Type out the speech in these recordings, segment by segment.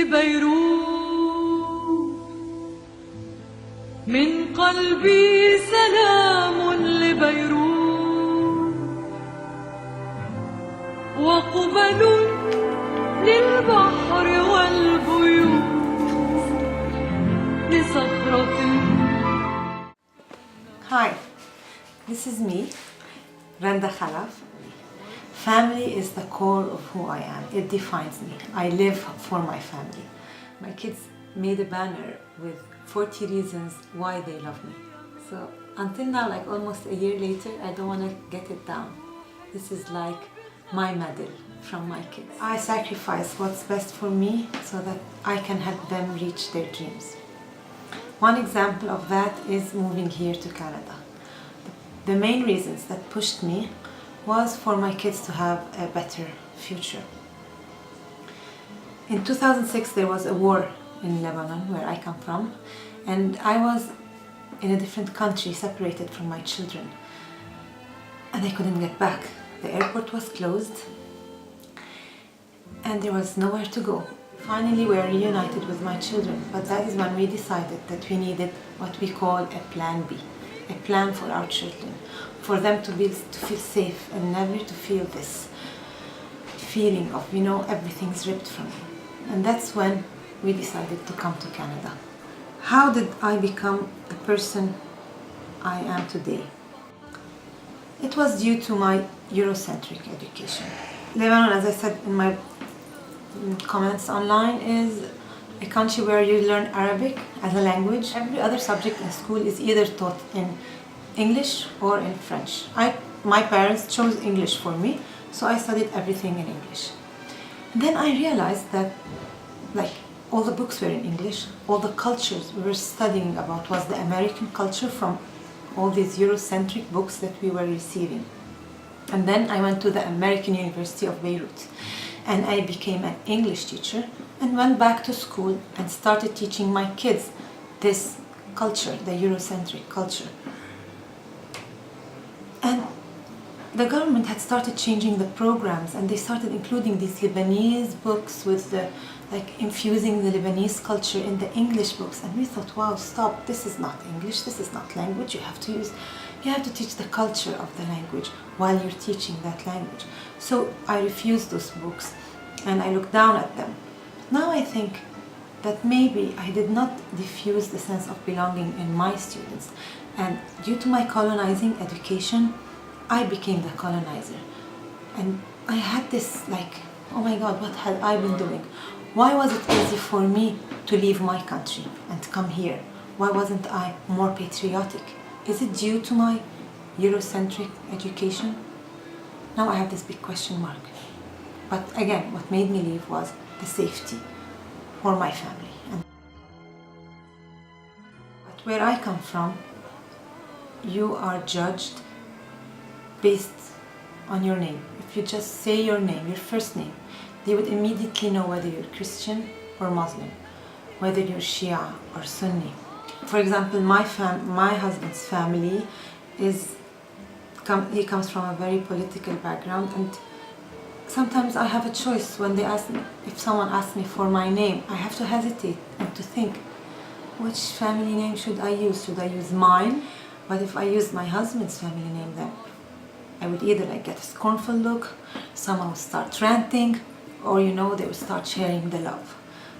بيروت من قلبي سلام لبيروت وقبل للبحر والبيوت لصخرة. Hi, this is me, Randa Khalaf. Family is the core of who I am. It defines me. I live for my family. My kids made a banner with 40 reasons why they love me. So until now, like almost a year later, I don't want to get it down. This is like my medal from my kids. I sacrifice what's best for me so that I can help them reach their dreams. One example of that is moving here to Canada. The main reasons that pushed me was for my kids to have a better future. In 2006 there was a war in Lebanon, where I come from, and I was in a different country, separated from my children, and I couldn't get back. The airport was closed and there was nowhere to go. Finally we were reunited with my children, but that is when we decided that we needed what we call a plan B, a plan for our children, for them to feel safe and never to feel this feeling of, everything's ripped from you. And that's when we decided to come to Canada. How did I become the person I am today? It was due to my Eurocentric education. Lebanon, as I said in my comments online, is a country where you learn Arabic as a language. Every other subject in school is either taught in English or in French. My parents chose English for me, so I studied everything in English. And then I realized that all the books were in English, all the cultures we were studying about was the American culture from all these Eurocentric books that we were receiving. And then I went to the American University of Beirut, and I became an English teacher and went back to school and started teaching my kids this culture, the Eurocentric culture. And the government had started changing the programs, and they started including these Lebanese books with infusing the Lebanese culture in the English books. And we thought, wow, stop, this is not English, this is not language. You have to teach the culture of the language while you're teaching that language. So I refused those books and I looked down at them. Now I think that maybe I did not diffuse the sense of belonging in my students, and due to my colonizing education, I became the colonizer. And I had this oh my God, what had I been doing? Why was it easy for me to leave my country and to come here? Why wasn't I more patriotic? Is it due to my Eurocentric education? Now I have this big question mark. But again, what made me leave was the safety for my family. But where I come from, you are judged based on your name. If you just say your name, your first name, they would immediately know whether you're Christian or Muslim, whether you're Shia or Sunni. For example, my husband's family he comes from a very political background, and sometimes I have a choice when if someone asks me for my name, I have to hesitate and to think, which family name should I use? Should I use mine? But if I use my husband's family name, then I would either get a scornful look, someone would start ranting, or they would start sharing the love.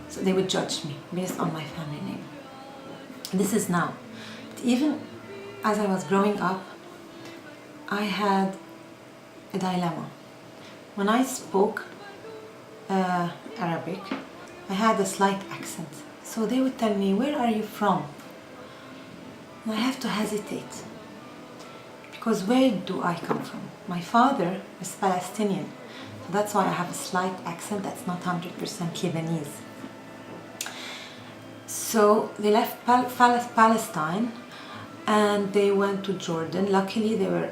So they would judge me based on my family name. This is now. But even as I was growing up, I had a dilemma. When I spoke Arabic, I had a slight accent. So they would tell me, where are you from? And I have to hesitate. Because where do I come from? My father is Palestinian. So that's why I have a slight accent that's not 100% Lebanese. So they left Palestine and they went to Jordan. Luckily they were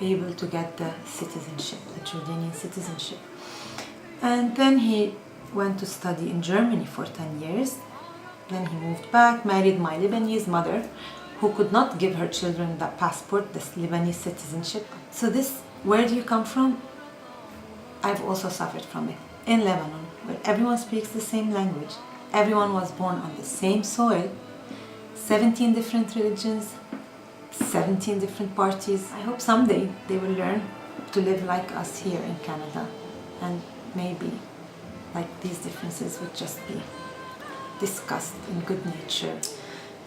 able to get the citizenship, the Jordanian citizenship. And then he went to study in Germany for 10 years. Then he moved back, married my Lebanese mother, who could not give her children the passport, this Lebanese citizenship. So this, where do you come from? I've also suffered from it in Lebanon. where everyone speaks the same language, everyone was born on the same soil, 17 different religions, 17 different parties. I hope someday they will learn to live like us here in Canada, and maybe like these differences would just be discussed in good nature.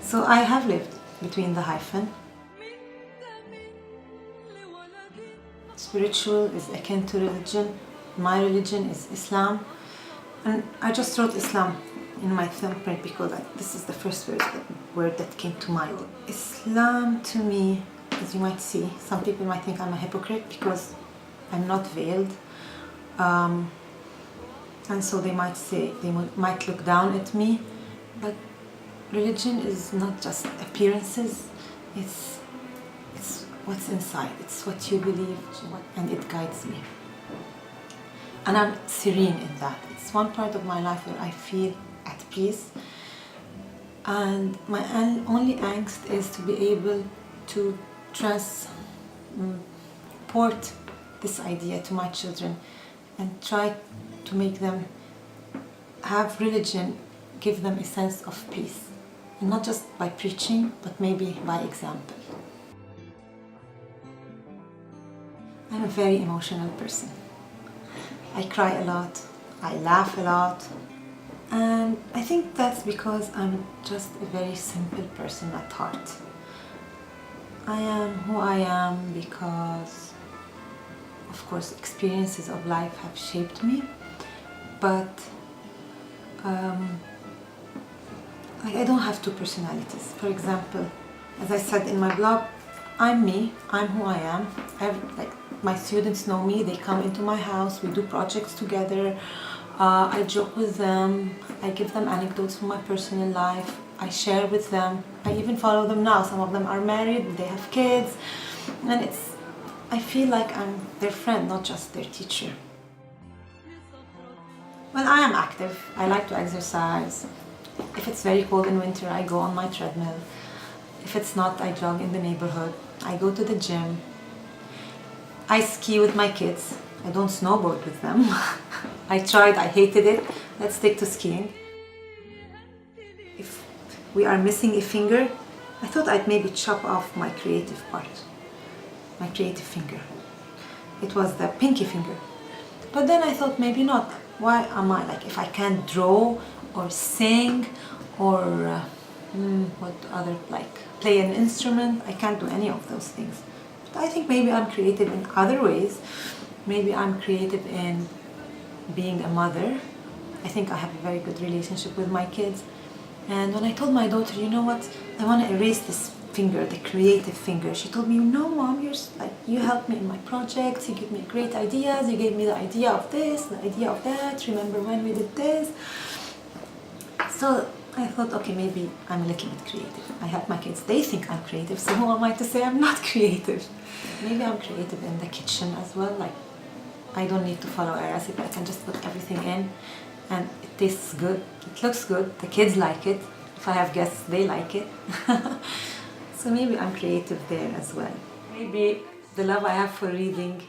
So I have lived between the hyphen. Spiritual is akin to religion. My religion is Islam, and I just wrote Islam in my thumbprint because this is the first word that came to mind. Islam to me, as you might see, some people might think I'm a hypocrite because I'm not veiled, and so they might say, might look down at me, but religion is not just appearances, it's what's inside, it's what you believe, and it guides me. And I'm serene in that. It's one part of my life where I feel at peace, and my only angst is to be able to transport this idea to my children and try to make them have religion give them a sense of peace, and not just by preaching, but maybe by example. I'm a very emotional person. I cry a lot, I laugh a lot, and I think that's because I'm just a very simple person at heart. I am who I am because, of course, experiences of life have shaped me, but I don't have two personalities. For example, as I said in my blog, I'm me, I'm who I am. My students know me, they come into my house, we do projects together, I joke with them, I give them anecdotes from my personal life, I share with them, I even follow them now. Some of them are married, they have kids, and I feel like I'm their friend, not just their teacher. Well, I am active, I like to exercise. If it's very cold in winter, I go on my treadmill. If it's not, I jog in the neighborhood, I go to the gym. I ski with my kids. I don't snowboard with them. I tried, I hated it. Let's stick to skiing. If we are missing a finger, I thought I'd maybe chop off my creative part, my creative finger. It was the pinky finger. But then I thought maybe not. Why am I if I can't draw or sing or play an instrument, I can't do any of those things. I think maybe I'm creative in other ways. Maybe I'm creative in being a mother. I think I have a very good relationship with my kids. And when I told my daughter, you know what, I want to erase this finger, the creative finger, she told me, no mom, you helped me in my projects, you give me great ideas, you gave me the idea of this, the idea of that, remember when we did this? So I thought, okay, maybe I'm a little bit creative. I have my kids, they think I'm creative, so who am I to say I'm not creative? Maybe I'm creative in the kitchen as well. I don't need to follow a recipe, I can just put everything in and it tastes good, it looks good, the kids like it. If I have guests, they like it. So maybe I'm creative there as well. Maybe the love I have for reading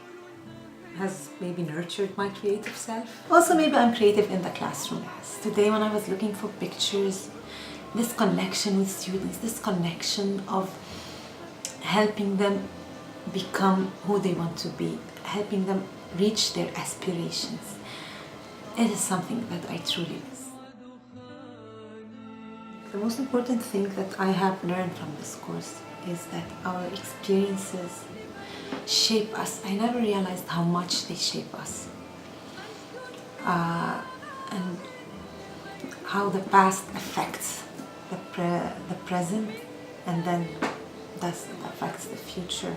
has maybe nurtured my creative self. Also, maybe I'm creative in the classroom. Today when I was looking for pictures, this connection with students, this connection of helping them become who they want to be, helping them reach their aspirations, it is something that I truly miss. The most important thing that I have learned from this course is that our experiences shape us. I never realized how much they shape us, and how the past affects the present, and then that affects the future.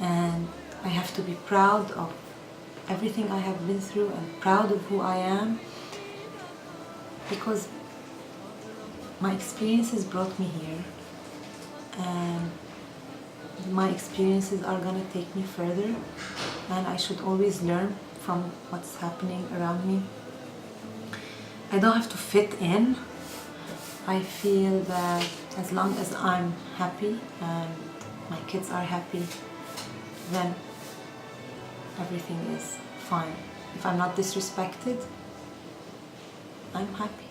And I have to be proud of everything I have been through and proud of who I am, because my experiences brought me here, and my experiences are gonna take me further, and I should always learn from what's happening around me. I don't have to fit in. I feel that as long as I'm happy and my kids are happy, then everything is fine. If I'm not disrespected, I'm happy.